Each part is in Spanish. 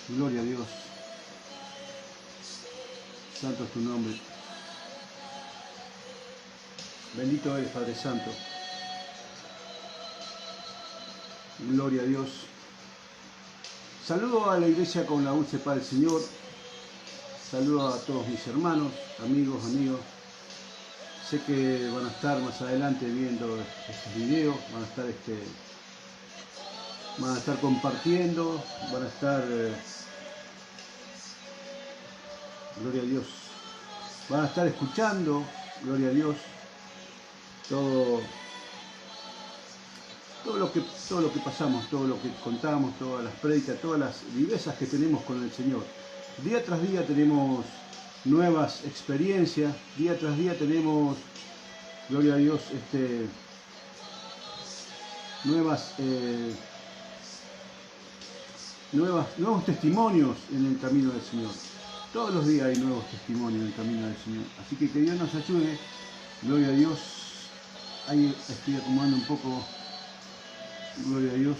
Gloria a Dios. Santo es tu nombre. Bendito eres, Padre Santo. Gloria a Dios. Saludo a la iglesia con la dulce paz del Señor. Saludo a todos mis hermanos, amigos. Sé que van a estar más adelante viendo estos videos, van a estar compartiendo, van a estar, gloria a Dios, van a estar escuchando, gloria a Dios, todo lo que pasamos, todo lo que contamos, todas las prédicas, todas las vivencias que tenemos con el Señor. Día tras día tenemos nuevas experiencias, día tras día tenemos, gloria a Dios, nuevos testimonios en el camino del Señor. Todos los días hay nuevos testimonios en el camino del Señor. Así que Dios nos ayude, gloria a Dios. Ahí estoy acomodando un poco, gloria a Dios.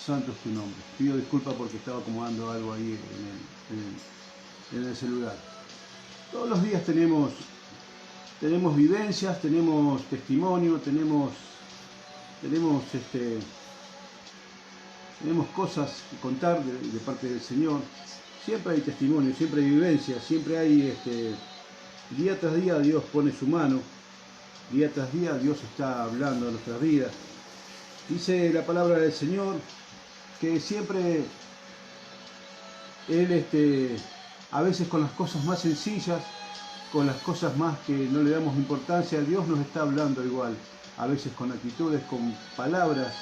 Santo es tu nombre. Pido disculpas porque estaba acomodando algo ahí en el celular. Todos los días tenemos vivencias, tenemos testimonio, tenemos cosas que contar de parte del Señor. Siempre hay testimonio, siempre hay vivencias, siempre hay, día tras día Dios pone su mano, día tras día Dios está hablando a nuestras vidas. Dice la palabra del Señor que siempre Él, a veces con las cosas más sencillas, con las cosas más que no le damos importancia, Dios nos está hablando igual, a veces con actitudes, con palabras.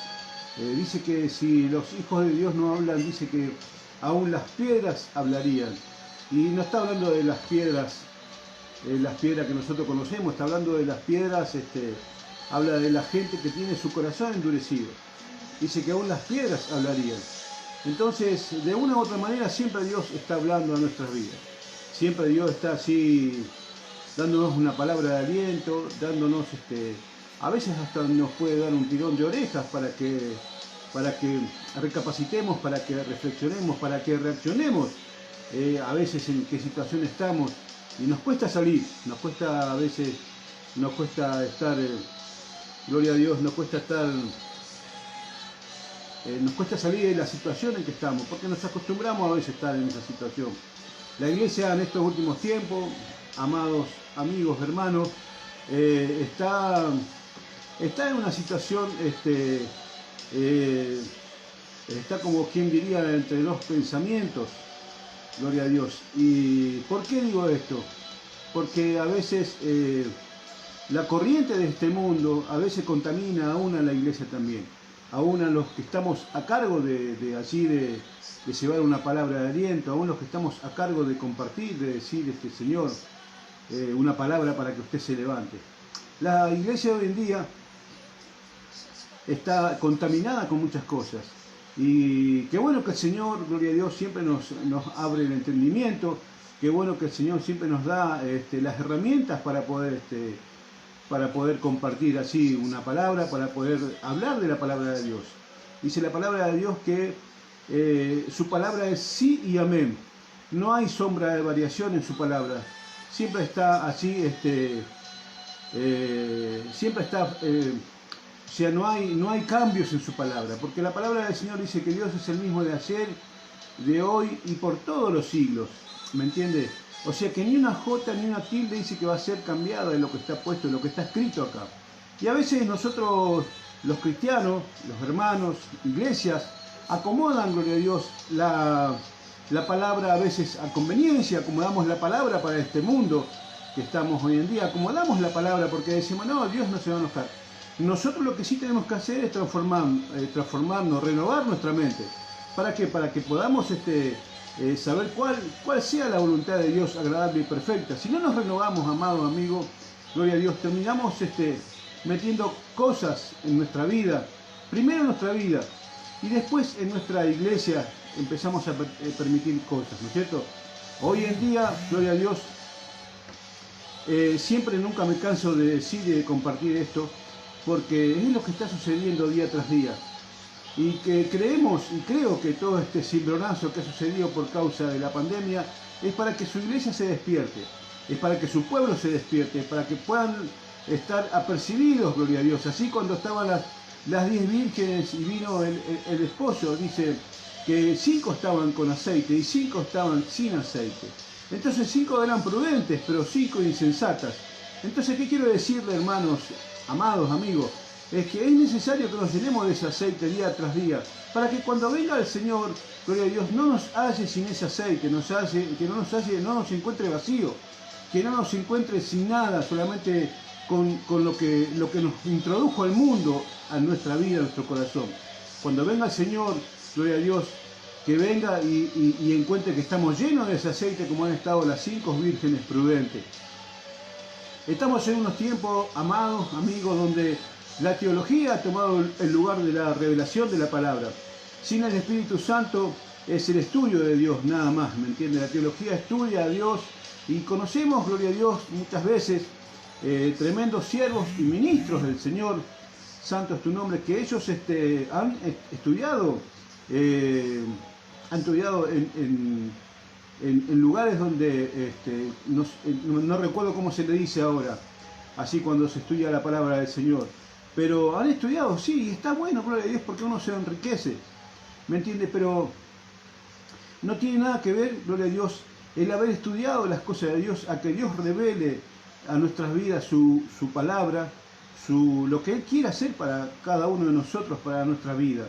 Dice que si los hijos de Dios no hablan, dice que aún las piedras hablarían. Y no está hablando de las piedras que nosotros conocemos, está hablando de las piedras, habla de la gente que tiene su corazón endurecido. Dice que aún las piedras hablarían. Entonces, de una u otra manera, siempre Dios está hablando a nuestras vidas. Siempre Dios está así, dándonos una palabra de aliento, dándonos, a veces hasta nos puede dar un tirón de orejas para que recapacitemos, para que reflexionemos, para que reaccionemos a veces en qué situación estamos. Y nos cuesta salir, a veces nos cuesta estar, gloria a Dios, nos cuesta salir de la situación en que estamos, porque nos acostumbramos a veces a estar en esa situación. La iglesia en estos últimos tiempos, amados amigos, hermanos, está en una situación, está como quien diría entre dos pensamientos, gloria a Dios. ¿Y por qué digo esto? Porque a veces la corriente de este mundo a veces contamina aún a la iglesia también, aún a los que estamos a cargo de llevar una palabra de aliento, aún los que estamos a cargo de compartir, de decir, Señor, una palabra para que usted se levante. La iglesia hoy en día está contaminada con muchas cosas. Y qué bueno que el Señor, gloria a Dios, siempre nos abre el entendimiento. Qué bueno que el Señor siempre nos da las herramientas para poder compartir así una palabra, para poder hablar de la palabra de Dios. Dice la palabra de Dios que su palabra es sí y amén. No hay sombra de variación en su palabra. Siempre está así, siempre está... O sea, no hay cambios en su palabra, porque la palabra del Señor dice que Dios es el mismo de ayer, de hoy y por todos los siglos. ¿Me entiende? O sea que ni una jota ni una tilde dice que va a ser cambiada de lo que está puesto, de lo que está escrito acá. Y a veces nosotros, los cristianos, los hermanos, iglesias, acomodan, gloria a Dios, la palabra a veces a conveniencia, acomodamos la palabra para este mundo que estamos hoy en día, acomodamos la palabra porque decimos, no, Dios no se va a enojar. Nosotros lo que sí tenemos que hacer es transformarnos, renovar nuestra mente. ¿Para qué? Para que podamos saber cuál sea la voluntad de Dios agradable y perfecta. Si no nos renovamos, amado amigo, gloria a Dios, terminamos metiendo cosas en nuestra vida. Primero en nuestra vida y después en nuestra iglesia empezamos a permitir cosas, ¿no es cierto? Hoy en día, gloria a Dios, siempre nunca me canso de decir y de compartir esto, porque es lo que está sucediendo día tras día. y que creemos y creo que todo este cimbronazo que ha sucedido por causa de la pandemia es para que su iglesia se despierte, es para que su pueblo se despierte, para que puedan estar apercibidos, gloria a Dios. Así cuando estaban las 10 vírgenes y vino el esposo, dice que 5 estaban con aceite y 5 estaban sin aceite. Entonces 5 eran prudentes, pero 5 insensatas. Entonces, ¿qué quiero decirle, hermanos, amados amigos? Es que es necesario que nos llenemos de ese aceite día tras día, para que cuando venga el Señor, gloria a Dios, no nos halle sin ese aceite, que no nos encuentre vacío, que no nos encuentre sin nada, solamente con lo que nos introdujo al mundo, a nuestra vida, a nuestro corazón. Cuando venga el Señor, gloria a Dios, que venga y encuentre que estamos llenos de ese aceite como han estado las 5 vírgenes prudentes. Estamos en unos tiempos, amados amigos, donde la teología ha tomado el lugar de la revelación de la palabra. Sin el Espíritu Santo es el estudio de Dios, nada más, ¿me entiende? La teología estudia a Dios y conocemos, gloria a Dios, muchas veces tremendos siervos y ministros del Señor, santo es tu nombre, que ellos han estudiado en lugares donde no recuerdo cómo se le dice ahora, así cuando se estudia la palabra del Señor, pero han estudiado, sí, y está bueno, gloria a Dios, porque uno se enriquece, ¿me entiende? Pero no tiene nada que ver, gloria a Dios, el haber estudiado las cosas de Dios, a que Dios revele a nuestras vidas su palabra, lo que Él quiere hacer para cada uno de nosotros, para nuestra vida.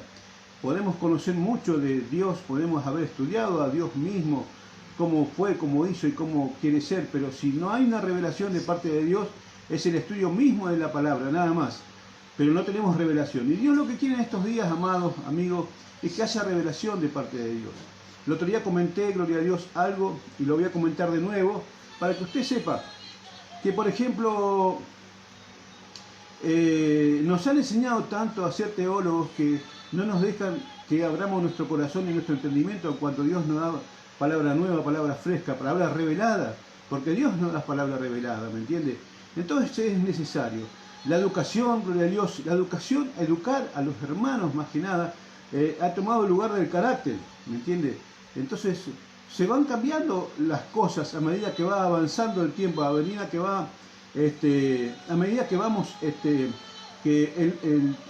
Podemos conocer mucho de Dios, podemos haber estudiado a Dios mismo, cómo fue, cómo hizo y cómo quiere ser, pero si no hay una revelación de parte de Dios, es el estudio mismo de la palabra, nada más. Pero no tenemos revelación. Y Dios lo que quiere en estos días, amados amigos, es que haya revelación de parte de Dios. El otro día comenté, gloria a Dios, algo, y lo voy a comentar de nuevo, para que usted sepa que, por ejemplo, nos han enseñado tanto a ser teólogos que no nos dejan que abramos nuestro corazón y nuestro entendimiento cuando Dios nos da palabra nueva, palabra fresca, palabra revelada, porque Dios nos da palabra revelada, ¿me entiende? Entonces es necesario. La educación, gloria a Dios, la educación, educar a los hermanos más que nada, ha tomado el lugar del carácter, ¿me entiende? Entonces se van cambiando las cosas a medida que va avanzando el tiempo, a medida que vamos, que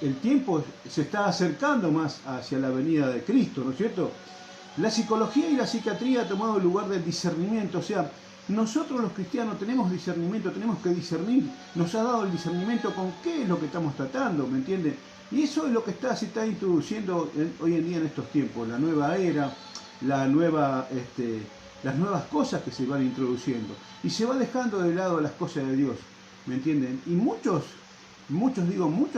el tiempo se está acercando más hacia la venida de Cristo, ¿no es cierto? La psicología y la psiquiatría ha tomado el lugar del discernimiento, o sea, nosotros los cristianos tenemos discernimiento, tenemos que discernir, nos ha dado el discernimiento con qué es lo que estamos tratando, ¿me entiende? Y eso es lo que se está introduciendo hoy en día en estos tiempos, la nueva era, las nuevas cosas que se van introduciendo. Y se va dejando de lado las cosas de Dios, ¿me entienden? Y muchos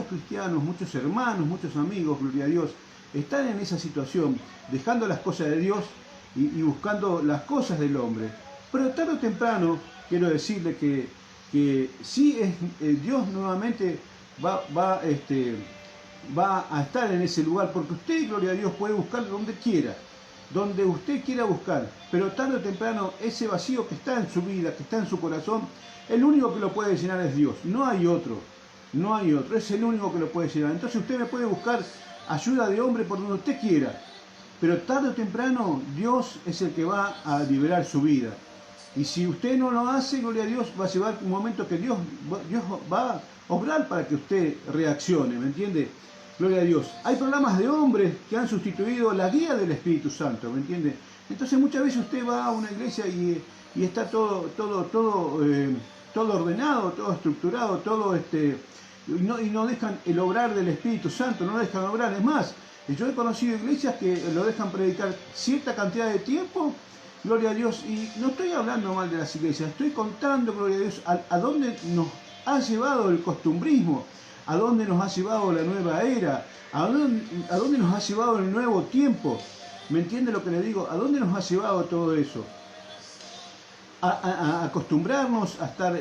cristianos, muchos hermanos, muchos amigos, gloria a Dios, están en esa situación, dejando las cosas de Dios y buscando las cosas del hombre. Pero tarde o temprano, quiero decirle que sí Dios nuevamente va a estar en ese lugar, porque usted, gloria a Dios, puede buscar donde quiera, donde usted quiera buscar, pero tarde o temprano ese vacío que está en su vida, que está en su corazón, el único que lo puede llenar es Dios, no hay otro, es el único que lo puede llenar. Entonces usted me puede buscar ayuda de hombre por donde usted quiera, pero tarde o temprano Dios es el que va a liberar su vida. Y si usted no lo hace, gloria a Dios, va a llegar un momento que Dios va a obrar para que usted reaccione, ¿me entiende? Gloria a Dios. Hay programas de hombres que han sustituido la guía del Espíritu Santo, ¿me entiende? Entonces muchas veces usted va a una iglesia y está todo ordenado, todo estructurado, y no dejan el obrar del Espíritu Santo, no lo dejan obrar. Es más, yo he conocido iglesias que lo dejan predicar cierta cantidad de tiempo, gloria a Dios, y no estoy hablando mal de las iglesias, estoy contando, gloria a Dios, a dónde nos ha llevado el costumbrismo, a dónde nos ha llevado la nueva era, a dónde nos ha llevado el nuevo tiempo. ¿Me entiende lo que le digo? ¿A dónde nos ha llevado todo eso? A acostumbrarnos a estar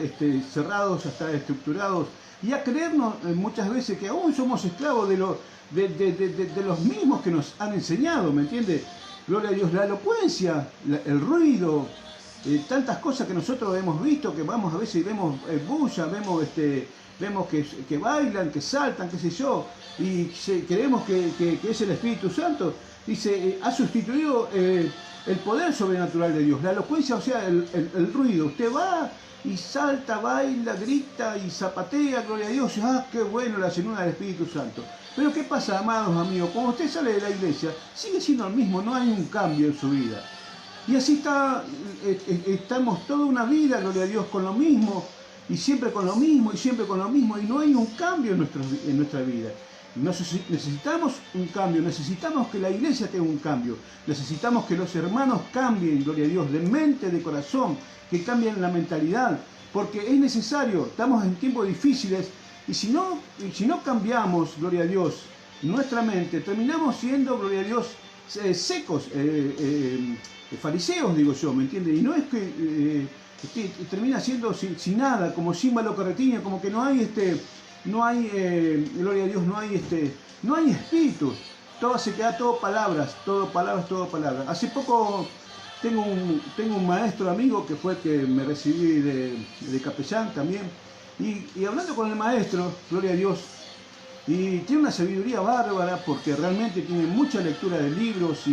cerrados, a estar estructurados y a creernos muchas veces que aún somos esclavos de los mismos que nos han enseñado, ¿me entiende? Gloria a Dios, la elocuencia, el ruido, tantas cosas que nosotros hemos visto, que vamos a veces vemos bulla, vemos que bailan, que saltan, qué sé yo, y creemos que es el Espíritu Santo. Dice, ha sustituido el poder sobrenatural de Dios, la elocuencia, o sea, el ruido. Usted va y salta, baila, grita y zapatea, gloria a Dios, qué bueno la llenura del Espíritu Santo. Pero ¿qué pasa, amados amigos? Cuando usted sale de la iglesia, sigue siendo el mismo, no hay un cambio en su vida. Y así estamos toda una vida, gloria a Dios, con lo mismo, y siempre con lo mismo, y siempre con lo mismo, y no hay un cambio en nuestra vida. Necesitamos un cambio, necesitamos que la iglesia tenga un cambio, necesitamos que los hermanos cambien, gloria a Dios, de mente, de corazón, que cambien la mentalidad, porque es necesario, estamos en tiempos difíciles, y si no cambiamos, gloria a Dios, nuestra mente, terminamos siendo, gloria a Dios, secos, fariseos, digo yo, ¿me entiende? Y no es que termina siendo sin nada, como símbolo carretilla, como que no hay gloria a Dios, no hay espíritu, se queda todo palabras. Hace poco tengo un maestro amigo que fue que me recibí de capellán también, y hablando con el maestro, gloria a Dios, y tiene una sabiduría bárbara porque realmente tiene mucha lectura de libros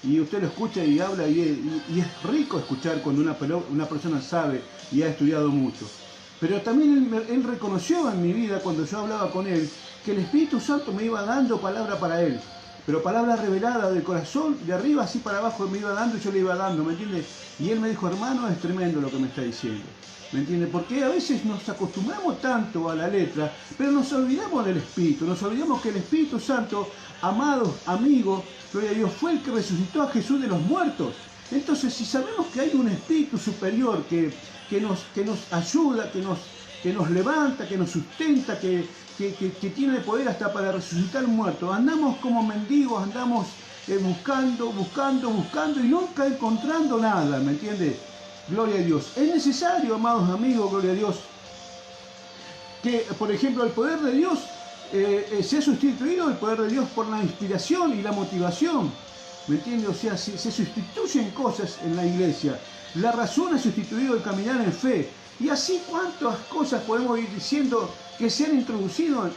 y usted lo escucha y habla y es rico escuchar cuando una persona sabe y ha estudiado mucho. Pero también él reconoció en mi vida, cuando yo hablaba con él, que el Espíritu Santo me iba dando palabra para él. Pero palabra revelada del corazón, de arriba así para abajo me iba dando y yo le iba dando, ¿me entiende? Y él me dijo, hermano, es tremendo lo que me está diciendo. ¿Me entiende? Porque a veces nos acostumbramos tanto a la letra, pero nos olvidamos del Espíritu, nos olvidamos que el Espíritu Santo, amados amigos, gloria a Dios, fue el que resucitó a Jesús de los muertos. Entonces, si sabemos que hay un Espíritu superior que nos ayuda, que nos levanta, que nos sustenta, que tiene poder hasta para resucitar muertos, andamos como mendigos, andamos buscando y nunca encontrando nada, ¿me entiende? Gloria a Dios. Es necesario, amados amigos, gloria a Dios, que, por ejemplo, el poder de Dios se ha sustituido el poder de Dios por la inspiración y la motivación. ¿Me entiende? O sea, se sustituyen cosas en la iglesia. La razón ha sustituido el caminar en fe. Y así cuántas cosas podemos ir diciendo que se han introducido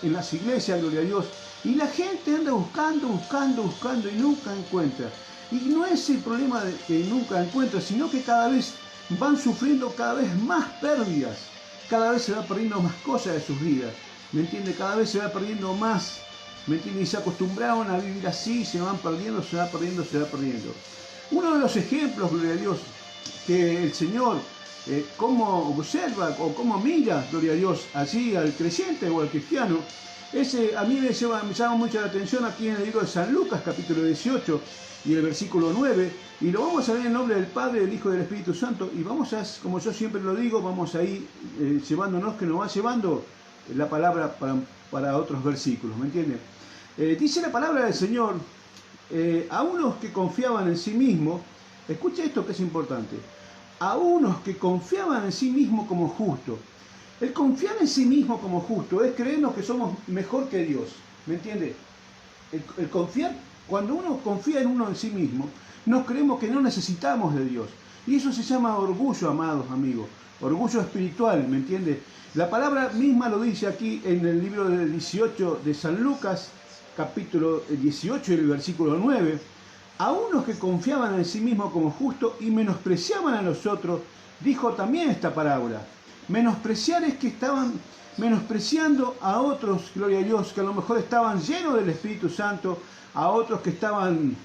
en las iglesias, gloria a Dios. Y la gente anda buscando y nunca encuentra. Y no es el problema de que nunca encuentra, sino que cada vez van sufriendo cada vez más pérdidas. Cada vez se va perdiendo más cosas de sus vidas. ¿Me entiende? Cada vez se va perdiendo más. ¿Me entiende? Y se acostumbraron a vivir así, se va perdiendo. Uno de los ejemplos, gloria a Dios, que el Señor cómo observa o cómo mira, gloria a Dios, allí al creyente o al cristiano, a mí me llama mucho la atención aquí en el libro de San Lucas, capítulo 18 y el versículo 9, y lo vamos a ver en nombre del Padre, del Hijo y del Espíritu Santo, y vamos a, como yo siempre lo digo, vamos a ir llevándonos, que nos va llevando la palabra para otros versículos, ¿me entienden? Dice la palabra del Señor, a unos que confiaban en sí mismos, escucha esto que es importante, a unos que confiaban en sí mismos como justos. El confiar en sí mismo como justo es creernos que somos mejor que Dios, ¿me entiende? El confiar, cuando uno confía en sí mismo, nos creemos que no necesitamos de Dios. Y eso se llama orgullo, amados amigos, orgullo espiritual, ¿me entiende? La palabra misma lo dice aquí en el libro de 18 de San Lucas, capítulo 18 y el versículo 9, a unos que confiaban en sí mismos como justos y menospreciaban a los otros, dijo también esta parábola. Menospreciar es que estaban menospreciando a otros, gloria a Dios, que a lo mejor estaban llenos del Espíritu Santo, a otros que estaban,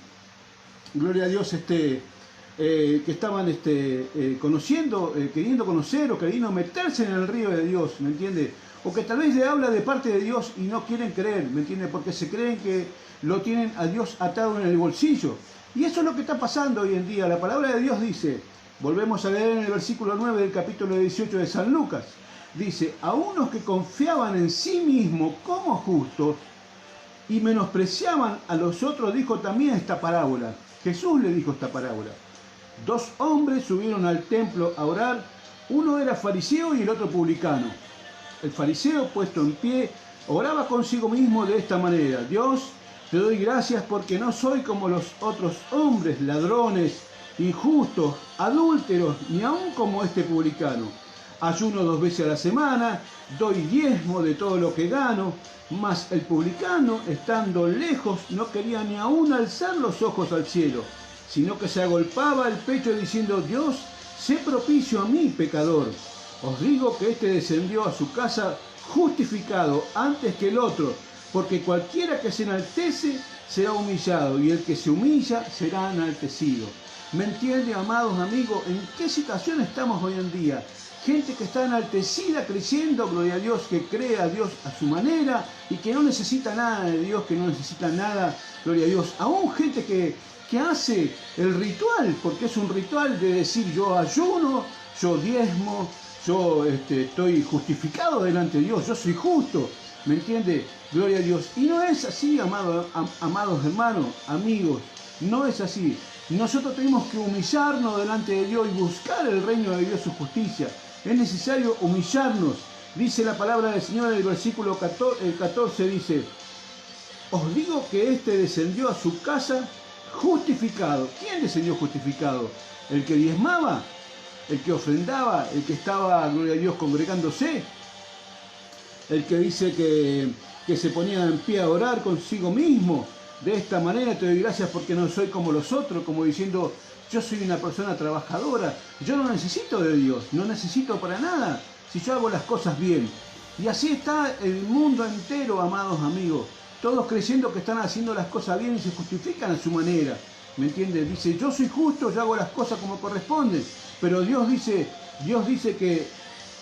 gloria a Dios, que estaban conociendo, queriendo conocer o queriendo meterse en el río de Dios, ¿me entiende? O que tal vez le habla de parte de Dios y no quieren creer, ¿me entiende? Porque se creen que lo tienen a Dios atado en el bolsillo. Y eso es lo que está pasando hoy en día. La palabra de Dios dice, volvemos a leer en el versículo 9 del capítulo 18 de San Lucas, dice, a unos que confiaban en sí mismos como justos y menospreciaban a los otros, dijo también esta parábola. Jesús le dijo esta parábola. 2 hombres subieron al templo a orar, uno era fariseo y el otro publicano. El fariseo, puesto en pie, oraba consigo mismo de esta manera, Dios, te doy gracias porque no soy como los otros hombres, ladrones, injustos, adúlteros, ni aun como este publicano. Ayuno 2 veces a la semana, doy diezmo de todo lo que gano, mas el publicano, estando lejos, no quería ni aun alzar los ojos al cielo, sino que se agolpaba el pecho diciendo: Dios, sé propicio a mí, pecador. Os digo que este descendió a su casa justificado antes que el otro, porque cualquiera que se enaltece será humillado, y el que se humilla será enaltecido. ¿Me entiende, amados amigos, en qué situación estamos hoy en día? Gente que está enaltecida creyendo, gloria a Dios, que cree a Dios a su manera y que no necesita nada de Dios, que no necesita nada, gloria a Dios. Aún gente que hace el ritual, porque es un ritual de decir: yo ayuno, yo diezmo, yo estoy justificado delante de Dios, yo soy justo. ¿Me entiende? Gloria a Dios. Y no es así, amados hermanos, amigos, no es así. Nosotros tenemos que humillarnos delante de Dios y buscar el reino de Dios, su justicia. Es necesario humillarnos. Dice la palabra del Señor en el versículo 14, dice: os digo que este descendió a su casa justificado. ¿Quién descendió justificado? ¿El que diezmaba? ¿El que ofrendaba? ¿El que estaba, gloria a Dios, congregándose? ¿El que dice que se ponía en pie a orar consigo mismo? De esta manera te doy gracias porque no soy como los otros, como diciendo: yo soy una persona trabajadora, yo no necesito de Dios, no necesito para nada, si yo hago las cosas bien. Y así está el mundo entero, amados amigos, todos creyendo que están haciendo las cosas bien y se justifican a su manera. ¿Me entiendes? Dice: yo soy justo, yo hago las cosas como corresponden. Pero Dios dice que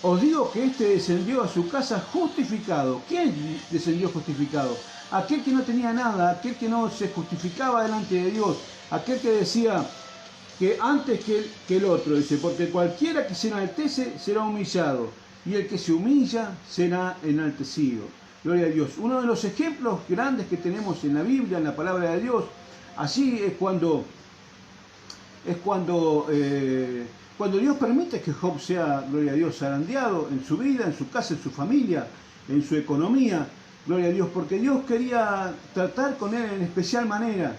os digo que este descendió a su casa justificado. ¿Quién descendió justificado? Aquel que no tenía nada, aquel que no se justificaba delante de Dios, aquel que decía que antes que el otro, dice: porque cualquiera que se enaltece será humillado, y el que se humilla será enaltecido. Gloria a Dios. Uno de los ejemplos grandes que tenemos en la Biblia, en la palabra de Dios, así es cuando Dios permite que Job sea, gloria a Dios, zarandeado en su vida, en su casa, en su familia, en su economía. Gloria a Dios, porque Dios quería tratar con él en especial manera,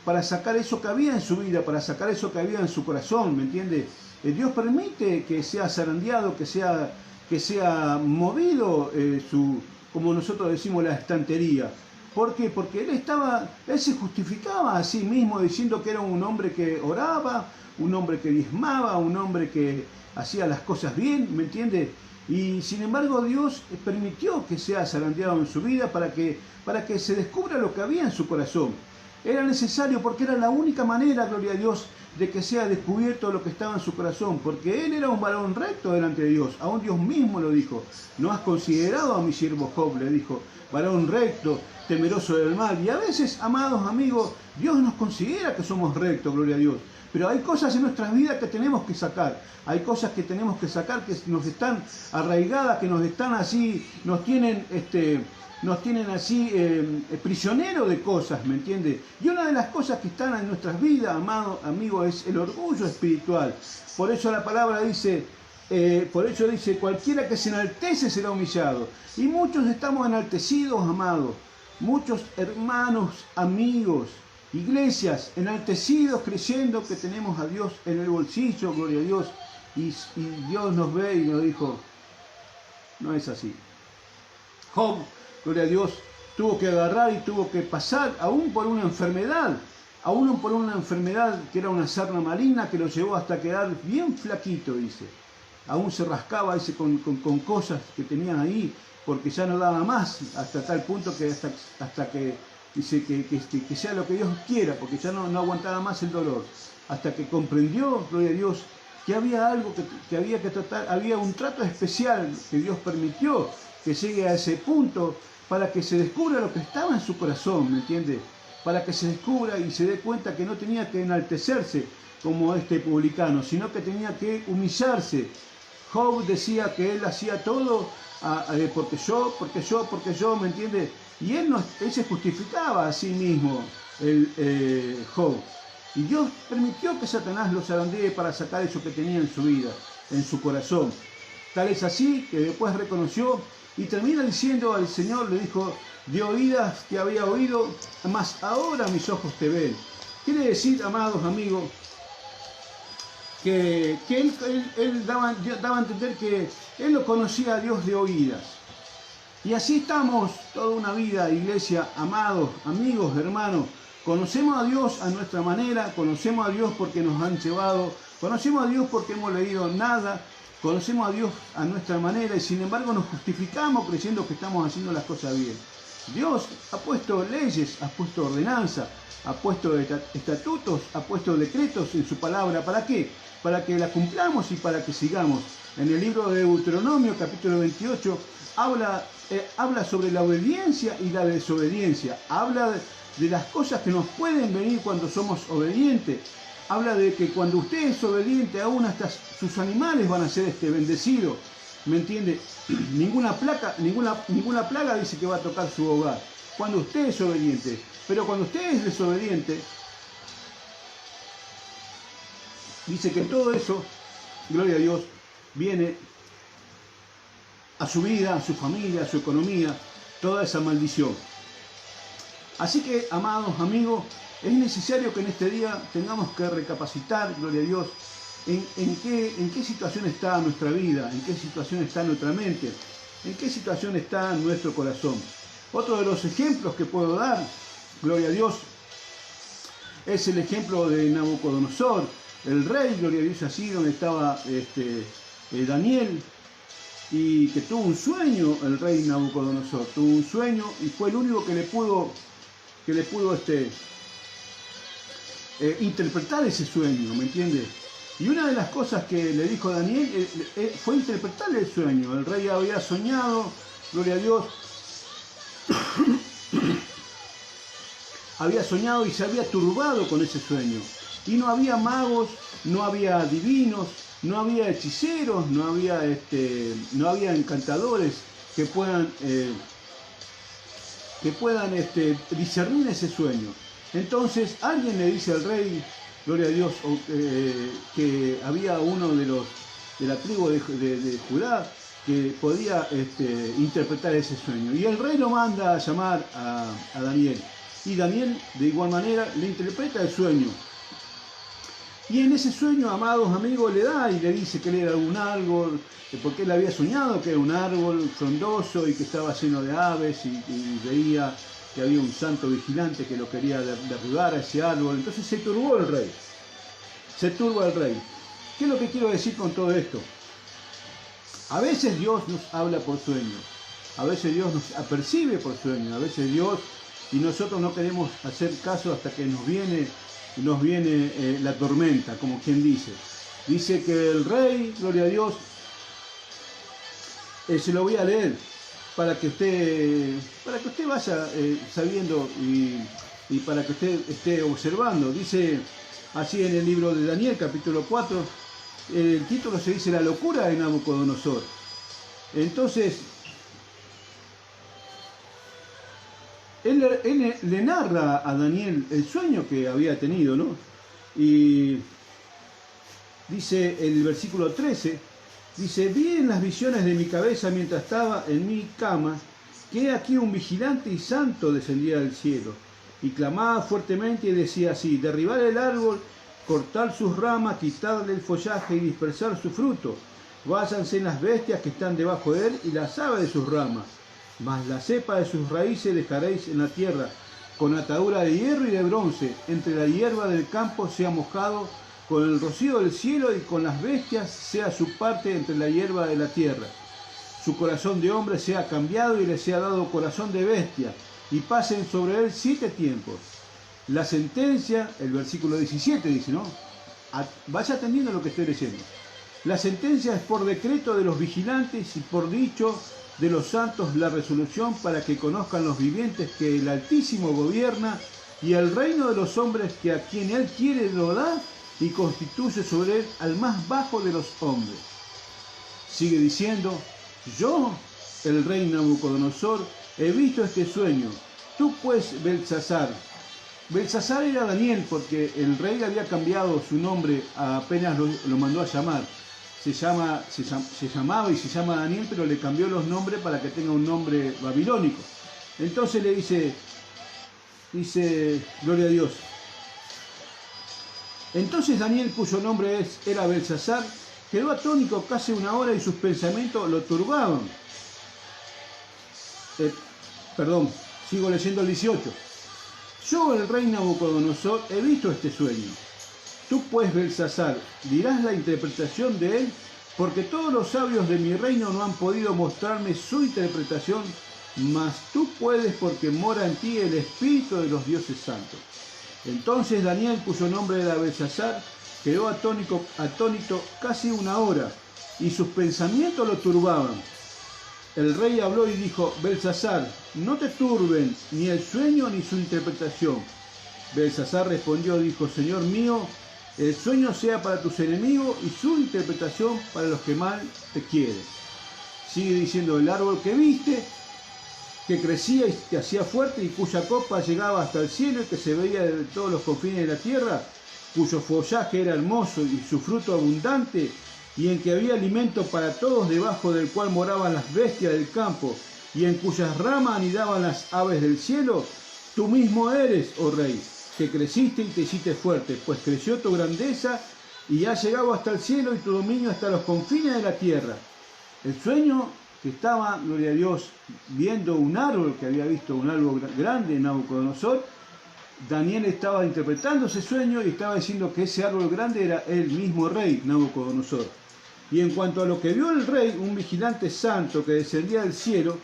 para sacar eso que había en su vida, para sacar eso que había en su corazón, ¿me entiende? Dios permite que sea zarandeado, que sea movido como nosotros decimos, la estantería. ¿Por qué? Porque él se justificaba a sí mismo diciendo que era un hombre que oraba, un hombre que diezmaba, un hombre que hacía las cosas bien, ¿me entiende? Y sin embargo Dios permitió que sea zarandeado en su vida para que se descubra lo que había en su corazón. Era necesario, porque era la única manera, gloria a Dios, de que sea descubierto lo que estaba en su corazón, porque él era un varón recto delante de Dios. Aún Dios mismo lo dijo: no has considerado a mi siervo Job, le dijo, varón recto, temeroso del mal. Y a veces, amados amigos, Dios nos considera que somos rectos, gloria a Dios. Pero hay cosas en nuestras vidas que tenemos que sacar. Hay cosas que tenemos que sacar que nos están arraigadas, que nos están así, nos tienen así prisioneros de cosas, ¿me entiende? Y una de las cosas que están en nuestras vidas, amado amigo, es el orgullo espiritual. Por eso la palabra dice: cualquiera que se enaltece será humillado. Y muchos estamos enaltecidos, amados. Muchos hermanos, amigos, iglesias, enaltecidos, creyendo que tenemos a Dios en el bolsillo, gloria a Dios. Y Dios nos ve y nos dijo: no es así. Job, gloria a Dios, tuvo que agarrar y tuvo que pasar aún por una enfermedad que era una sarna maligna que lo llevó hasta quedar bien flaquito, dice. Aún se rascaba, dice, con cosas que tenían ahí, porque ya no daba más, hasta tal punto que hasta que dice que sea lo que Dios quiera, porque ya no aguantaba más el dolor. Hasta que comprendió, gloria a Dios, que había algo que había que tratar, había un trato especial que Dios permitió que llegue a ese punto para que se descubra lo que estaba en su corazón, ¿me entiende? Para que se descubra y se dé cuenta que no tenía que enaltecerse como este publicano, sino que tenía que humillarse. Job decía que él hacía todo porque yo, ¿me entiende? Y él se justificaba a sí mismo, Job. Y Dios permitió que Satanás lo zarandee para sacar eso que tenía en su vida, en su corazón. Tal es así que después reconoció y termina diciendo al Señor, le dijo: de oídas te había oído, mas ahora mis ojos te ven. Quiere decir, amados amigos, él daba a entender que él lo conocía a Dios de oídas. Y así estamos toda una vida, iglesia, amados, amigos, hermanos. Conocemos a Dios a nuestra manera, conocemos a Dios porque nos han llevado, conocemos a Dios porque hemos leído nada, conocemos a Dios a nuestra manera y sin embargo nos justificamos creyendo que estamos haciendo las cosas bien. Dios ha puesto leyes, ha puesto ordenanzas, ha puesto estatutos, ha puesto decretos en su palabra. ¿Para qué? Para que la cumplamos y para que sigamos. En el libro de Deuteronomio, capítulo 28, habla sobre la obediencia y la desobediencia. Habla de las cosas que nos pueden venir cuando somos obedientes. Habla de que cuando usted es obediente, aún hasta sus animales van a ser bendecidos. ¿Me entiende? Ninguna plaga dice que va a tocar su hogar. Cuando usted es obediente. Pero cuando usted es desobediente, dice que todo eso, gloria a Dios, viene a su vida, a su familia, a su economía, toda esa maldición. Así que, amados amigos, es necesario que en este día tengamos que recapacitar, gloria a Dios, en qué situación está nuestra vida, en qué situación está nuestra mente, en qué situación está nuestro corazón. Otro de los ejemplos que puedo dar, gloria a Dios, es el ejemplo de Nabucodonosor, el rey, gloria a Dios, así donde estaba Daniel, y que tuvo un sueño, el rey Nabucodonosor, tuvo un sueño y fue el único que le pudo interpretar ese sueño, ¿me entiende? Y una de las cosas que le dijo Daniel fue interpretar el sueño. El rey había soñado, gloria a Dios, había soñado y se había turbado con ese sueño. Y no había magos, no había divinos, no había hechiceros, no había encantadores que puedan discernir ese sueño. Entonces alguien le dice al rey, gloria a Dios, que había uno de la tribu de Judá que podía interpretar ese sueño. Y el rey lo manda a llamar a Daniel. Y Daniel, de igual manera, le interpreta el sueño. Y en ese sueño, amados amigos, le da y le dice que él era un árbol, porque él había soñado que era un árbol frondoso y que estaba lleno de aves y veía que había un santo vigilante que lo quería derribar a ese árbol. Entonces se turbó el rey. Se turba el rey. ¿Qué es lo que quiero decir con todo esto? A veces Dios nos habla por sueños. A veces Dios nos apercibe por sueños. A veces Dios, y nosotros no queremos hacer caso hasta que nos viene la tormenta, como quien dice. Dice que el rey, gloria a Dios, se lo voy a leer para que usted vaya sabiendo y para que usted esté observando. Dice así en el libro de Daniel, capítulo 4, el título se dice La locura de Nabucodonosor. Entonces, él le narra a Daniel el sueño que había tenido, ¿no? Y dice el versículo 13, dice, vi en las visiones de mi cabeza mientras estaba en mi cama, que aquí un vigilante y santo descendía del cielo, y clamaba fuertemente y decía así, derribar el árbol, cortar sus ramas, quitarle el follaje y dispersar su fruto, váyanse las bestias que están debajo de él y las aves de sus ramas. Mas la cepa de sus raíces dejaréis en la tierra, con atadura de hierro y de bronce, entre la hierba del campo sea mojado, con el rocío del cielo y con las bestias sea su parte entre la hierba de la tierra. Su corazón de hombre sea cambiado y le sea dado corazón de bestia, y pasen sobre él 7 tiempos. La sentencia, el versículo 17 dice, ¿no? Vaya atendiendo lo que estoy leyendo. La sentencia es por decreto de los vigilantes y por dicho de los santos la resolución para que conozcan los vivientes que el Altísimo gobierna y el reino de los hombres que a quien él quiere lo da y constituye sobre él al más bajo de los hombres. Sigue diciendo, yo, el rey Nabucodonosor, he visto este sueño. Tú pues, Belsasar. Belsasar era Daniel porque el rey había cambiado su nombre apenas lo mandó a llamar. Se llamaba y se llama Daniel, pero le cambió los nombres para que tenga un nombre babilónico. Entonces le dice, gloria a Dios. Entonces Daniel, cuyo nombre era Belsasar, quedó atónito casi una hora y sus pensamientos lo turbaban. Perdón, sigo leyendo el 18. Yo, el rey Nabucodonosor, he visto este sueño. Tú pues, Belsasar, dirás la interpretación de él, porque todos los sabios de mi reino no han podido mostrarme su interpretación, mas tú puedes porque mora en ti el espíritu de los dioses santos. Entonces Daniel, cuyo nombre era Belsasar, quedó atónito casi una hora, y sus pensamientos lo turbaban. El rey habló y dijo: Belsasar, no te turben ni el sueño ni su interpretación. Belsasar respondió, dijo: Señor mío, el sueño sea para tus enemigos y su interpretación para los que mal te quieren. Sigue diciendo: el árbol que viste, que crecía y te hacía fuerte y cuya copa llegaba hasta el cielo y que se veía de todos los confines de la tierra, cuyo follaje era hermoso y su fruto abundante, y en que había alimento para todos, debajo del cual moraban las bestias del campo, y en cuyas ramas anidaban las aves del cielo, tú mismo eres, oh rey, que creciste y te hiciste fuerte, pues creció tu grandeza y ha llegado hasta el cielo y tu dominio hasta los confines de la tierra. El sueño que estaba, gloria a Dios, viendo un árbol, que había visto un árbol grande en Nabucodonosor, Daniel estaba interpretando ese sueño y estaba diciendo que ese árbol grande era el mismo rey Nabucodonosor. Y en cuanto a lo que vio el rey, un vigilante santo que descendía del cielo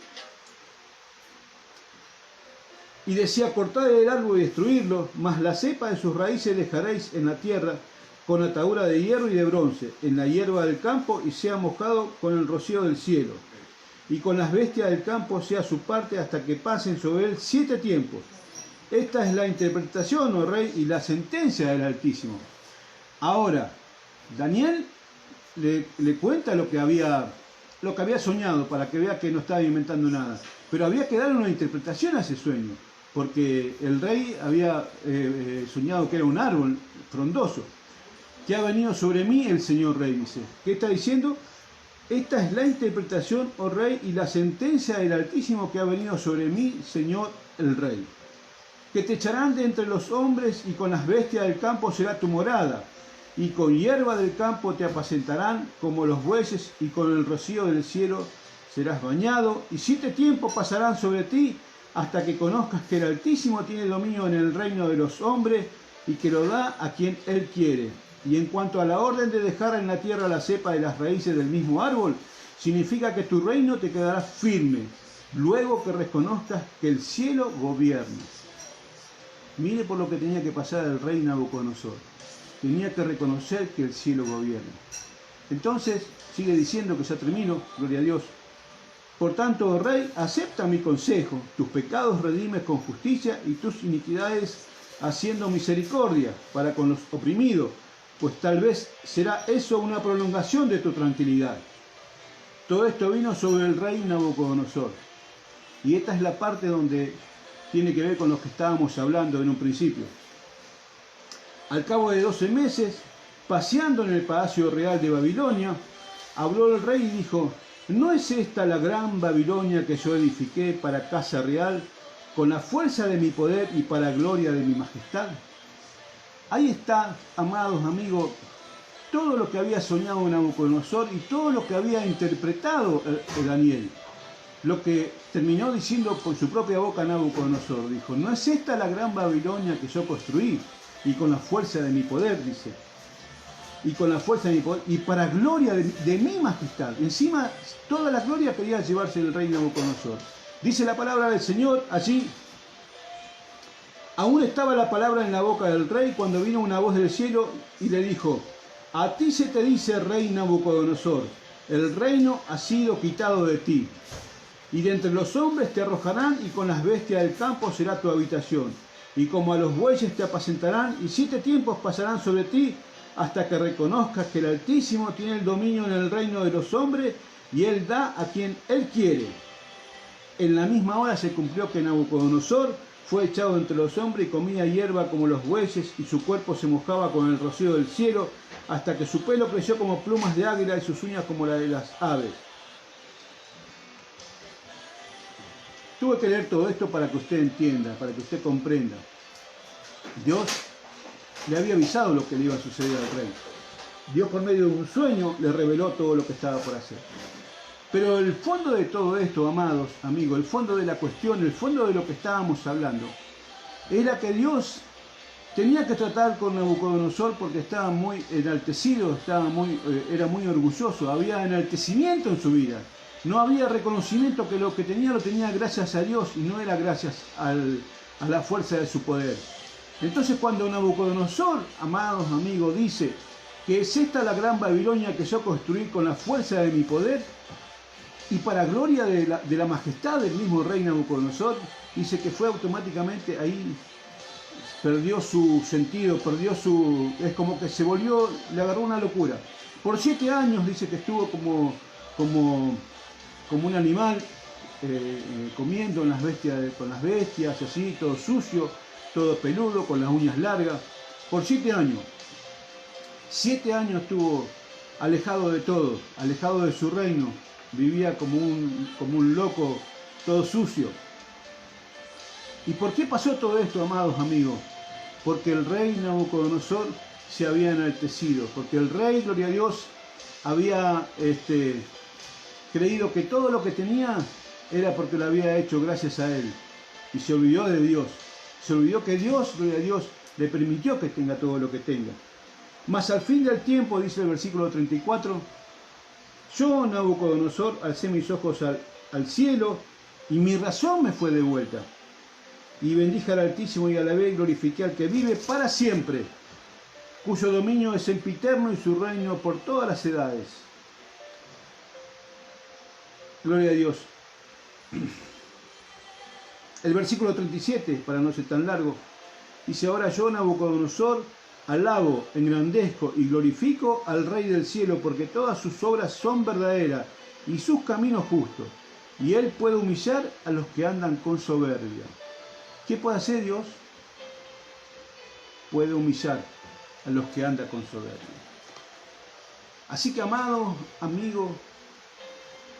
y decía: cortad el árbol y destruirlo, mas la cepa de sus raíces dejaréis en la tierra, con atadura de hierro y de bronce, en la hierba del campo, y sea mojado con el rocío del cielo. Y con las bestias del campo sea su parte hasta que pasen sobre él 7 tiempos. Esta es la interpretación, oh rey, y la sentencia del Altísimo. Ahora, Daniel le cuenta lo que había soñado, para que vea que no estaba inventando nada. Pero había que darle una interpretación a ese sueño, porque el rey había soñado que era un árbol frondoso. Que ha venido sobre mí el Señor Rey, dice. ¿Qué está diciendo? Esta es la interpretación, oh Rey, y la sentencia del Altísimo que ha venido sobre mí, Señor el Rey. Que te echarán de entre los hombres, y con las bestias del campo será tu morada, y con hierba del campo te apacentarán como los bueyes, y con el rocío del cielo serás bañado, y 7 tiempos pasarán sobre ti, hasta que conozcas que el Altísimo tiene dominio en el reino de los hombres, y que lo da a quien Él quiere. Y en cuanto a la orden de dejar en la tierra la cepa de las raíces del mismo árbol, significa que tu reino te quedará firme, luego que reconozcas que el cielo gobierna. Mire por lo que tenía que pasar el rey Nabucodonosor. Tenía que reconocer que el cielo gobierna. Entonces, sigue diciendo, que ya termino, gloria a Dios. Por tanto, oh rey, acepta mi consejo, tus pecados redimes con justicia y tus iniquidades haciendo misericordia para con los oprimidos, pues tal vez será eso una prolongación de tu tranquilidad. Todo esto vino sobre el rey Nabucodonosor. Y esta es la parte donde tiene que ver con lo que estábamos hablando en un principio. Al cabo de 12 meses, paseando en el palacio real de Babilonia, habló el rey y dijo: ¿no es esta la gran Babilonia que yo edifiqué para casa real, con la fuerza de mi poder y para gloria de mi majestad? Ahí está, amados amigos, todo lo que había soñado Nabucodonosor y todo lo que había interpretado Daniel. Lo que terminó diciendo por su propia boca Nabucodonosor. Dijo: ¿no es esta la gran Babilonia que yo construí? Y con la fuerza de mi poder, dice. Y con la fuerza de mi poder, y para gloria de mi majestad. Encima, toda la gloria quería llevarse el rey Nabucodonosor. Dice la palabra del Señor allí: aún estaba la palabra en la boca del rey cuando vino una voz del cielo y le dijo: a ti se te dice, rey Nabucodonosor, el reino ha sido quitado de ti, y de entre los hombres te arrojarán, y con las bestias del campo será tu habitación, y como a los bueyes te apacentarán, y 7 tiempos pasarán sobre ti, hasta que reconozcas que el Altísimo tiene el dominio en el reino de los hombres, y Él da a quien Él quiere. En la misma hora se cumplió que Nabucodonosor fue echado entre los hombres y comía hierba como los bueyes, y su cuerpo se mojaba con el rocío del cielo, hasta que su pelo creció como plumas de águila y sus uñas como la de las aves. Tuve que leer todo esto para que usted entienda, para que usted comprenda. Dios le había avisado lo que le iba a suceder al rey. Dios por medio de un sueño le reveló todo lo que estaba por hacer. Pero el fondo de todo esto, amados amigos, el fondo de la cuestión, el fondo de lo que estábamos hablando, era que Dios tenía que tratar con Nabucodonosor porque estaba muy enaltecido, era muy orgulloso, había enaltecimiento en su vida. No había reconocimiento que lo que tenía lo tenía gracias a Dios y no era gracias a la fuerza de su poder. Entonces cuando Nabucodonosor, amados amigos, dice que es esta la gran Babilonia que yo construí con la fuerza de mi poder y para gloria de la majestad del mismo rey Nabucodonosor, dice que fue automáticamente ahí, perdió su sentido, es como que se volvió, le agarró una locura. Por 7 años dice que estuvo como un animal comiendo con las bestias, así, todo sucio, todo peludo, con las uñas largas. Por 7 años. 7 años estuvo alejado de todo, alejado de su reino. Vivía como un loco, todo sucio. ¿Y por qué pasó todo esto, amados amigos? Porque el rey Nabucodonosor se había enaltecido, porque el rey, gloria a Dios, había creído que todo lo que tenía era porque lo había hecho gracias a él, y se olvidó de Dios, se olvidó que Dios, gloria a Dios, le permitió que tenga todo lo que tenga. Mas al fin del tiempo, dice el versículo 34, yo, Nabucodonosor, alcé mis ojos al cielo, y mi razón me fue devuelta. Y bendije al Altísimo y alabé y glorifiqué al que vive para siempre, cuyo dominio es sempiterno y su reino por todas las edades. Gloria a Dios. El versículo 37, para no ser tan largo, dice: ahora yo, Nabucodonosor, alabo, engrandezco y glorifico al Rey del cielo, porque todas sus obras son verdaderas y sus caminos justos, y él puede humillar a los que andan con soberbia. ¿Qué puede hacer Dios? Puede humillar a los que andan con soberbia. Así que, amados, amigos,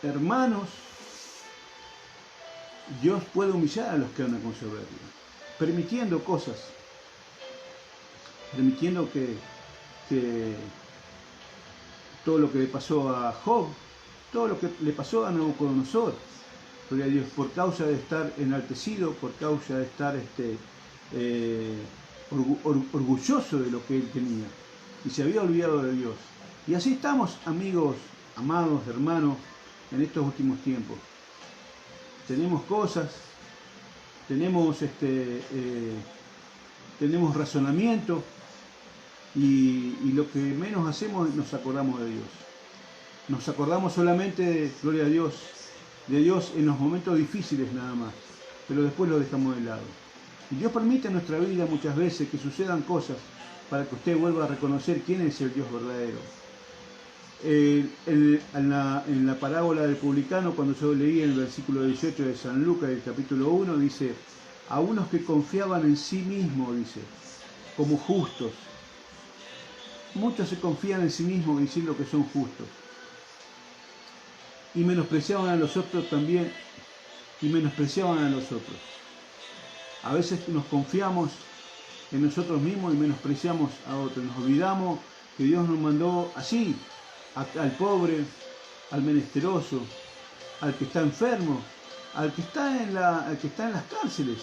hermanos, Dios puede humillar a los que andan con soberbia, permitiendo cosas, permitiendo que todo lo que le pasó a Job, todo lo que le pasó a Nabucodonosor, gloria a Dios, por causa de estar enaltecido, por causa de estar orgulloso de lo que él tenía y se había olvidado de Dios. Y así estamos, amigos, amados, hermanos, en estos últimos tiempos. Tenemos cosas, tenemos razonamiento y lo que menos hacemos nos acordamos de Dios. Nos acordamos solamente, gloria a Dios, de Dios en los momentos difíciles nada más, pero después lo dejamos de lado. Y Dios permite en nuestra vida muchas veces que sucedan cosas para que usted vuelva a reconocer quién es el Dios verdadero. En la parábola del publicano, cuando yo leí en el versículo 18 de San Lucas, del capítulo 1, dice: a unos que confiaban en sí mismos, dice, como justos. Muchos se confían en sí mismos diciendo que son justos. Y menospreciaban a los otros también, y menospreciaban a los otros. A veces nos confiamos en nosotros mismos y menospreciamos a otros. Nos olvidamos que Dios nos mandó así, al pobre, al menesteroso, al que está enfermo, al que está en las cárceles,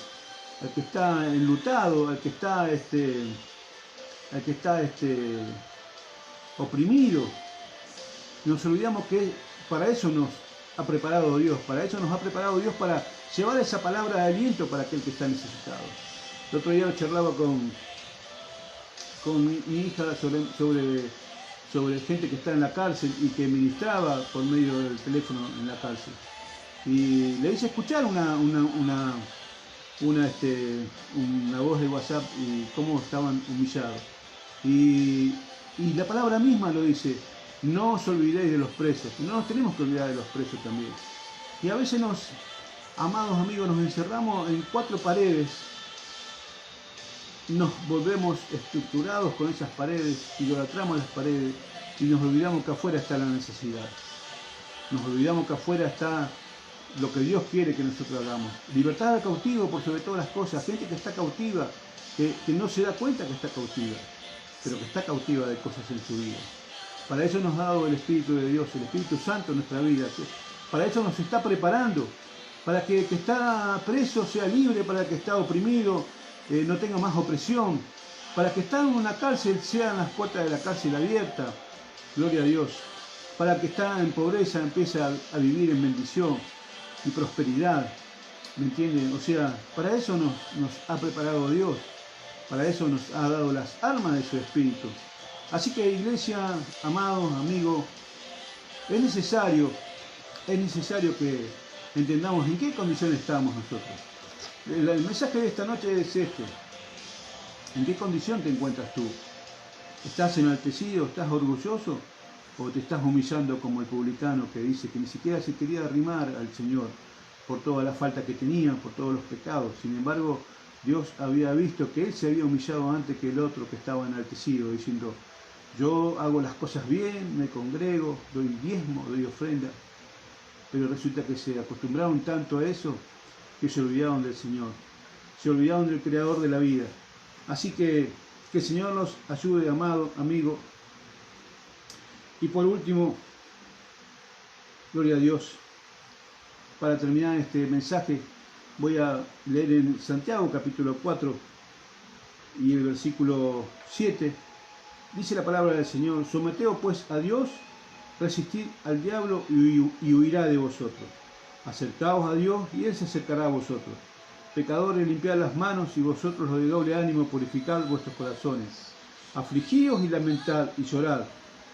al que está enlutado, al que está oprimido. Nos olvidamos que para eso nos ha preparado Dios, para llevar esa palabra de aliento para aquel que está necesitado. El otro día charlaba con mi hija sobre gente que está en la cárcel y que ministraba por medio del teléfono en la cárcel. Y le hice escuchar una voz de WhatsApp y cómo estaban humillados. Y la palabra misma lo dice: no os olvidéis de los presos. No nos tenemos que olvidar de los presos también. Y a veces amados amigos, nos encerramos en 4 paredes, nos volvemos estructurados con esas paredes, idolatramos las paredes y nos olvidamos que afuera está la necesidad. Nos olvidamos que afuera está lo que Dios quiere que nosotros hagamos. Libertad al cautivo por sobre todas las cosas. Gente que está cautiva, que no se da cuenta que está cautiva. pero que está cautiva de cosas en su vida. Para eso nos ha dado el Espíritu de Dios, el Espíritu Santo en nuestra vida. Para eso nos está preparando, para que el que está preso sea libre, para que está oprimido no tenga más opresión, para que está en una cárcel sean las puertas de la cárcel abiertas, gloria a Dios, para que está en pobreza empiece a vivir en bendición y prosperidad, ¿me entienden? O sea, para eso nos ha preparado Dios, para eso nos ha dado las armas de su Espíritu. Así que, iglesia, amados, amigos, es necesario que entendamos en qué condición estamos nosotros. El mensaje de esta noche es este: ¿en qué condición te encuentras tú? ¿Estás enaltecido, estás orgulloso, o te estás humillando como el publicano que dice que ni siquiera se quería arrimar al Señor por toda la falta que tenía, por todos los pecados? Sin embargo, Dios había visto que él se había humillado antes que el otro que estaba enaltecido, diciendo: yo hago las cosas bien, me congrego, doy diezmo, doy ofrenda. Pero resulta que se acostumbraron tanto a eso que se olvidaron del Señor, se olvidaron del Creador de la vida. Así que el Señor nos ayude, amado amigo. Y por último, gloria a Dios, para terminar este mensaje, voy a leer en Santiago capítulo 4 y el versículo 7. Dice la palabra del Señor: someteos pues a Dios, resistid al diablo y huirá de vosotros. Acercaos a Dios y Él se acercará a vosotros. Pecadores, limpiad las manos, y vosotros los de doble ánimo purificad vuestros corazones. Afligíos y lamentad y llorad.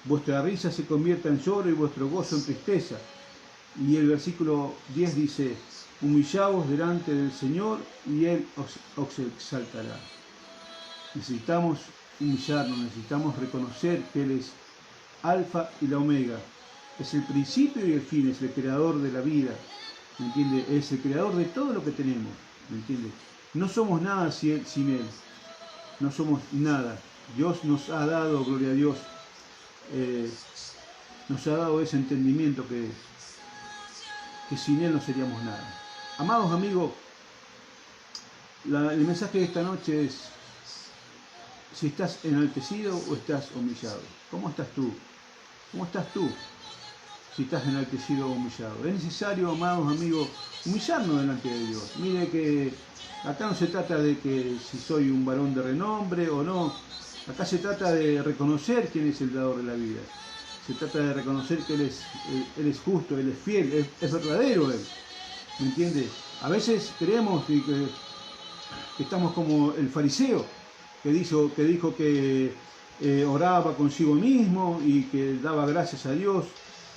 Vuestra risa se convierta en lloro y vuestro gozo en tristeza. Y el versículo 10 dice: humillaos delante del Señor y Él os exaltará. Necesitamos humillarnos, necesitamos reconocer que Él es Alfa y la Omega, es el principio y el fin, es el creador de la vida, ¿me entiende? Es el creador de todo lo que tenemos, ¿me entiende? No somos nada sin Él, no somos nada. Dios nos ha dado, gloria a Dios, nos ha dado ese entendimiento que sin Él no seríamos nada. Amados amigos, el mensaje de esta noche es: si estás enaltecido o estás humillado. ¿Cómo estás tú? ¿Cómo estás tú? Si estás enaltecido o humillado. Es necesario, amados amigos, humillarnos delante de Dios. Mire que acá no se trata de que si soy un varón de renombre o no. Acá se trata de reconocer quién es el dador de la vida. Se trata de reconocer que Él es justo, Él es fiel, es verdadero Él. ¿Me entiende? A veces creemos que estamos como el fariseo, que dijo que oraba consigo mismo y que daba gracias a Dios,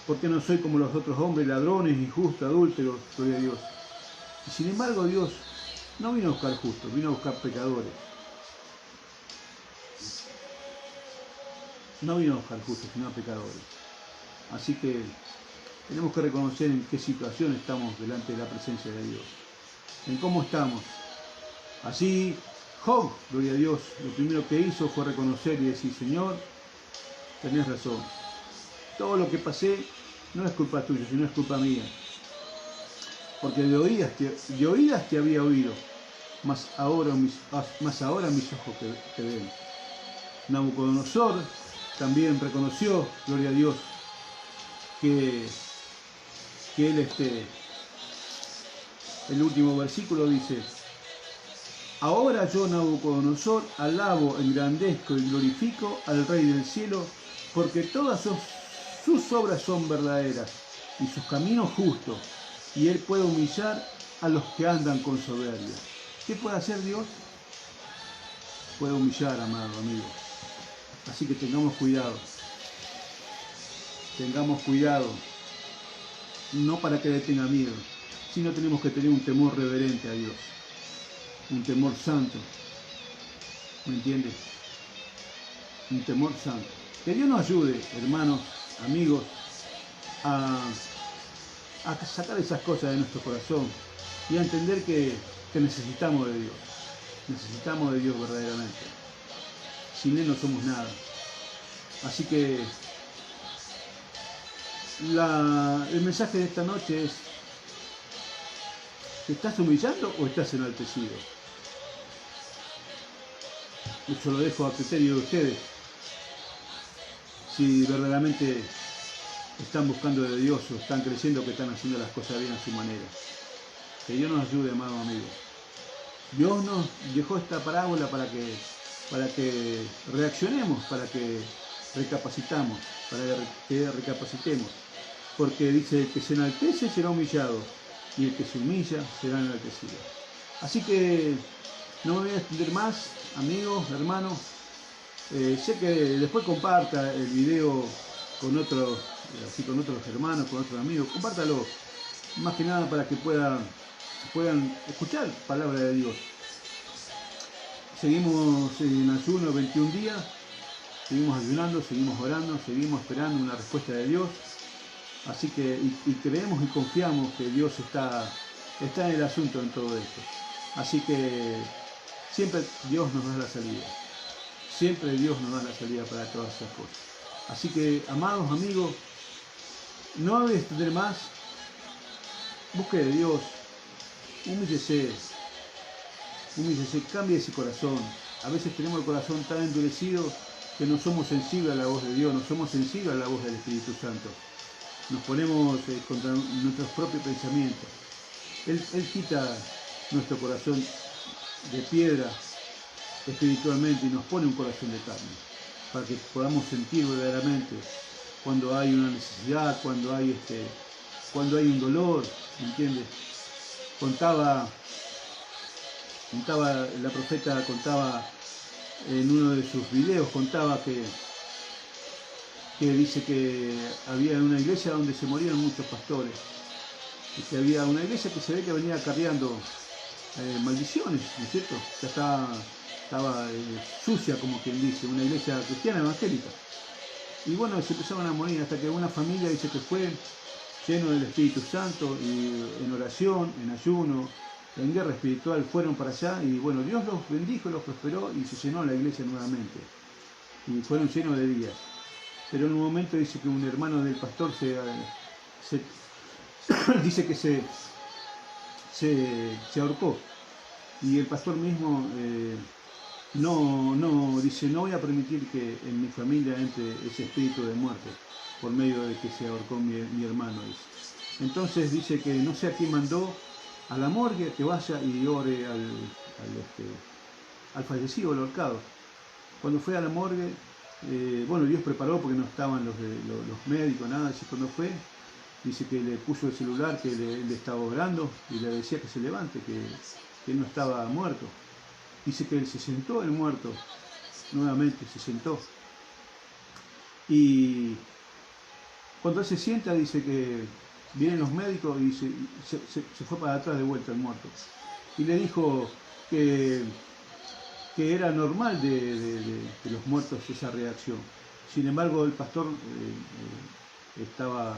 porque no soy como los otros hombres, ladrones, injustos, adúlteros, gloria a Dios. Y sin embargo, Dios no vino a buscar justos, vino a buscar pecadores. No vino a buscar justos, sino a pecadores. Así que tenemos que reconocer en qué situación estamos delante de la presencia de Dios, en cómo estamos. Así Job, gloria a Dios, lo primero que hizo fue reconocer y decir: Señor, tenés razón. Todo lo que pasé no es culpa tuya, sino es culpa mía. Porque de oídas te había oído, mas ahora mis ojos te ven. Nabucodonosor también reconoció, gloria a Dios, que él, el último versículo dice: ahora yo, Nabucodonosor, alabo, engrandezco y glorifico al Rey del cielo, porque todas sus obras son verdaderas y sus caminos justos, y Él puede humillar a los que andan con soberbia. ¿Qué puede hacer Dios? Puede humillar, amado amigo. Así que tengamos cuidado. Tengamos cuidado. No para que le tenga miedo, sino tenemos que tener un temor reverente a Dios. Un temor santo. ¿Me entiendes? Un temor santo. Que Dios nos ayude, hermanos, amigos, a sacar esas cosas de nuestro corazón y a entender que necesitamos de Dios. Necesitamos de Dios verdaderamente. Sin Él no somos nada. Así que el mensaje de esta noche es: ¿te estás humillando o estás enaltecido? Eso lo dejo a criterio de ustedes. si verdaderamente están buscando de Dios o están creyendo que están haciendo las cosas bien a su manera. Que Dios nos ayude, amado amigo. Dios nos dejó esta parábola para que reaccionemos, para que recapacitamos, para que recapacitemos. Porque dice, el que se enaltece será humillado y el que se humilla será enaltecido. Así que no me voy a extender más, amigos, hermanos. Sé que después comparta el video con otros, así con otros hermanos, con otros amigos. Compártalo, más que nada para que puedan escuchar palabra de Dios. Seguimos en ayuno 21 días, seguimos ayunando, seguimos orando, seguimos esperando una respuesta de Dios. Así que, y creemos y confiamos que Dios está en el asunto en todo esto. Así que siempre Dios nos da la salida. Siempre Dios nos da la salida para todas esas cosas. Así que, amados amigos, no voy a extender más. Busque de Dios. Humíllese, cambie ese corazón. A veces tenemos el corazón tan endurecido que no somos sensibles a la voz de Dios, no somos sensibles a la voz del Espíritu Santo. Nos ponemos contra nuestros propios pensamientos. Él quita nuestro corazón de piedra espiritualmente y nos pone un corazón de carne, para que podamos sentir verdaderamente cuando hay una necesidad, cuando hay un dolor, ¿entiendes? La profeta contaba en uno de sus videos, contaba que dice que había una iglesia donde se morían muchos pastores, y que había una iglesia que se ve que venía acarreando maldiciones, ¿no es cierto? Ya estaba sucia, como quien dice, una iglesia cristiana evangélica. Y bueno, se empezaban a morir hasta que una familia dice que fue lleno del Espíritu Santo y en oración, en ayuno, en guerra espiritual, fueron para allá y bueno, Dios los bendijo, los prosperó y se llenó la iglesia nuevamente. Y fueron llenos de días. Pero en un momento dice que un hermano del pastor dice que se ahorcó. Y el pastor mismo dice, no voy a permitir que en mi familia entre ese espíritu de muerte por medio de que se ahorcó mi hermano. Dice. Entonces dice que no sé a quién mandó a la morgue que vaya y ore al fallecido, al ahorcado. Cuando fue a la morgue, bueno, Dios preparó porque no estaban los médicos, nada. Dice, cuando fue, dice que le puso el celular, que le estaba orando y le decía que se levante, que él no estaba muerto. Dice que él se sentó, el muerto, nuevamente se sentó. Y cuando él se sienta, dice que vienen los médicos y se fue para atrás de vuelta el muerto. Y le dijo que era normal de los muertos esa reacción. Sin embargo, el pastor estaba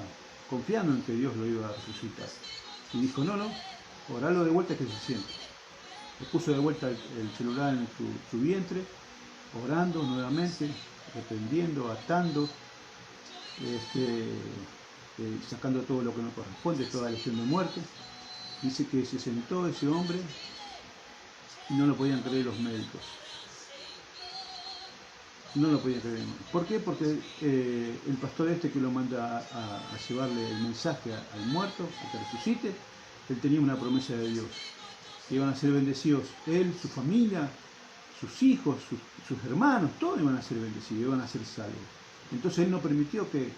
confiando en que Dios lo iba a resucitar. Y dijo, no, oralo de vuelta que se siente. Le puso de vuelta el celular en su vientre, orando nuevamente, reprendiendo, atando, sacando todo lo que no corresponde, toda lesión de muerte. Dice que se sentó ese hombre y no lo podían creer los médicos. No lo podían creer. ¿Por qué? Porque el pastor que lo manda a llevarle el mensaje al muerto, a que resucite, él tenía una promesa de Dios. Que iban a ser bendecidos él, su familia, sus hijos, sus hermanos, todos iban a ser bendecidos, iban a ser salvos. Entonces él no permitió que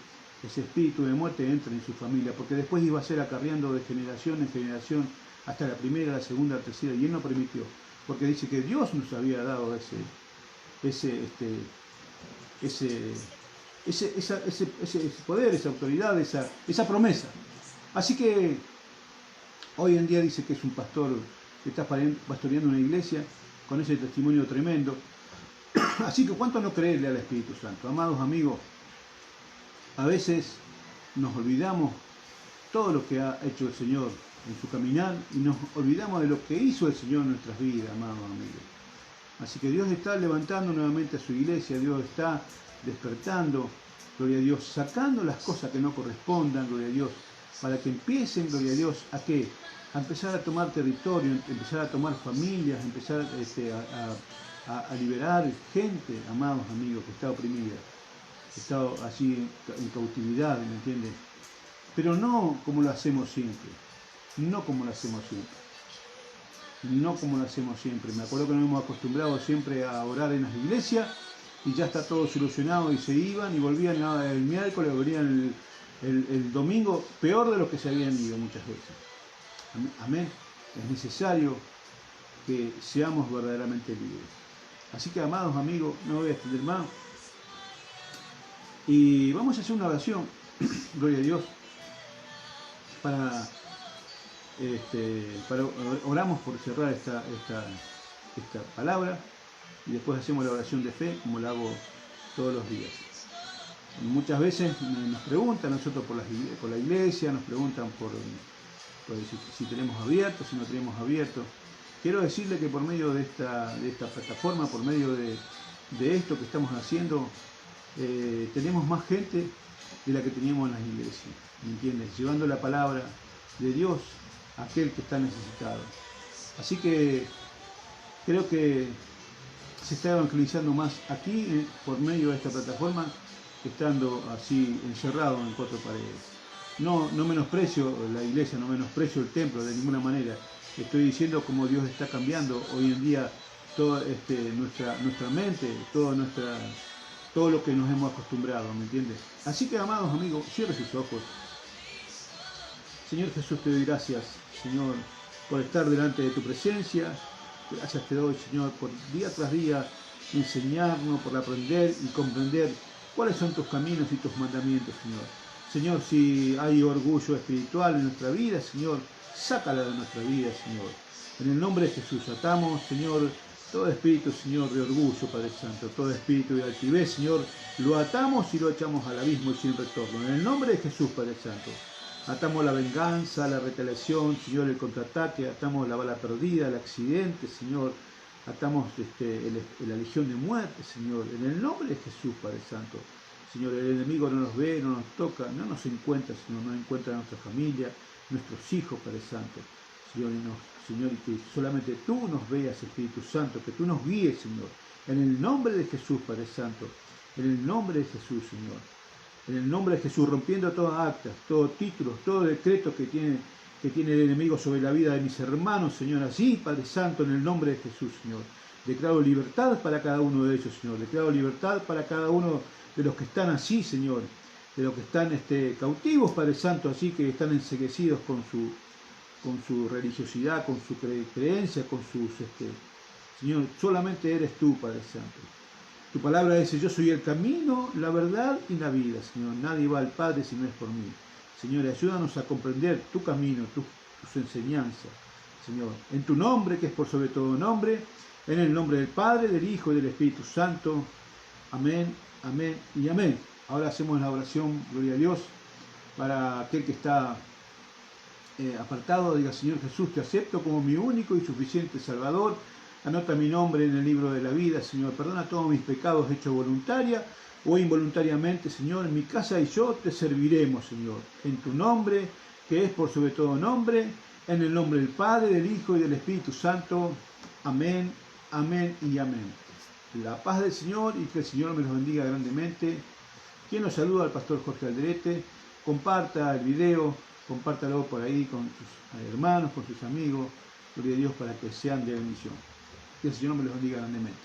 ese espíritu de muerte entre en su familia, porque después iba a ser acarreando de generación en generación hasta la primera, la segunda, la tercera, y él no permitió, porque dice que Dios nos había dado ese poder, esa autoridad, esa promesa. Así que hoy en día dice que es un pastor que está pastoreando una iglesia con ese testimonio tremendo. Así que ¿cuánto no creerle al Espíritu Santo? Amados amigos, a veces nos olvidamos todo lo que ha hecho el Señor en su caminar y nos olvidamos de lo que hizo el Señor en nuestras vidas, amados amigos. Así que Dios está levantando nuevamente a su iglesia, Dios está despertando, gloria a Dios, sacando las cosas que no correspondan, gloria a Dios, para que empiecen, gloria a Dios, ¿a qué? A empezar a tomar territorio, empezar a tomar familias, empezar a liberar gente, amados amigos, que está oprimida. estado allí en cautividad, ¿me entiendes? Pero no como lo hacemos siempre, no como lo hacemos siempre, no como lo hacemos siempre. Me acuerdo que nos hemos acostumbrado siempre a orar en las iglesias y ya está todo solucionado y se iban y volvían el miércoles, volvían el domingo, peor de lo que se habían ido muchas veces. Amén. Es necesario que seamos verdaderamente libres. Así que, amados amigos, no voy a extender más. Y vamos a hacer una oración, gloria a Dios, para oramos por cerrar esta palabra y después hacemos la oración de fe como la hago todos los días. Muchas veces nos preguntan nosotros por la iglesia, nos preguntan por si tenemos abierto, si no tenemos abierto. Quiero decirle que por medio de esta plataforma, por medio de esto que estamos haciendo, tenemos más gente de la que teníamos en las iglesias, ¿me entiendes? Llevando la palabra de Dios a aquel que está necesitado. Así que creo que se está evangelizando más aquí por medio de esta plataforma que estando así encerrado en cuatro paredes. No menosprecio la iglesia, no menosprecio el templo de ninguna manera. Estoy diciendo cómo Dios está cambiando hoy en día toda nuestra mente, todo lo que nos hemos acostumbrado, ¿me entiendes? Así que, amados amigos, cierre sus ojos. Señor Jesús, te doy gracias, Señor, por estar delante de tu presencia. Gracias te doy, Señor, por día tras día enseñarnos, por aprender y comprender cuáles son tus caminos y tus mandamientos, Señor. Señor, si hay orgullo espiritual en nuestra vida, Señor, sácala de nuestra vida, Señor. En el nombre de Jesús atamos, Señor, todo espíritu, Señor, de orgullo, Padre Santo, todo espíritu de altivez, Señor, lo atamos y lo echamos al abismo y sin retorno. En el nombre de Jesús, Padre Santo, atamos la venganza, la retaliación, Señor, el contraataque, atamos la bala perdida, el accidente, Señor, atamos la legión de muerte, Señor, en el nombre de Jesús, Padre Santo. Señor, el enemigo no nos ve, no nos toca, no nos encuentra, Señor, no encuentra a nuestra familia, nuestros hijos, Padre Santo. Señor, y que solamente tú nos veas, Espíritu Santo, que tú nos guíes, Señor. En el nombre de Jesús, Padre Santo. En el nombre de Jesús, Señor. En el nombre de Jesús, rompiendo todas actas, todos títulos, todo decreto que tiene el enemigo sobre la vida de mis hermanos, Señor. Así, Padre Santo, en el nombre de Jesús, Señor. Declaro libertad para cada uno de ellos, Señor. Declaro libertad para cada uno de los que están así, Señor. De los que están cautivos, Padre Santo, así que están enseguecidos con su religiosidad, con su creencia, con sus... Señor, solamente eres tú, Padre Santo. Tu palabra dice, yo soy el camino, la verdad y la vida, Señor. Nadie va al Padre si no es por mí. Señor, ayúdanos a comprender tu camino, tus enseñanzas, Señor. En tu nombre, que es por sobre todo nombre, en el nombre del Padre, del Hijo y del Espíritu Santo. Amén, amén y amén. Ahora hacemos la oración, gloria a Dios, para aquel que está apartado. Diga, Señor Jesús, te acepto como mi único y suficiente Salvador. Anota mi nombre en el libro de la vida, Señor. Perdona todos mis pecados hechos voluntaria o involuntariamente, Señor. En mi casa y yo te serviremos, Señor. En tu nombre, que es por sobre todo nombre, en el nombre del Padre, del Hijo y del Espíritu Santo. Amén, amén y amén. La paz del Señor y que el Señor me los bendiga grandemente. Quien nos saluda, al pastor Jorge Alderete. Comparta el video, compártalo por ahí con sus hermanos, con sus amigos. Gloria a Dios para que sean de bendición. Que el Señor me los bendiga grandemente.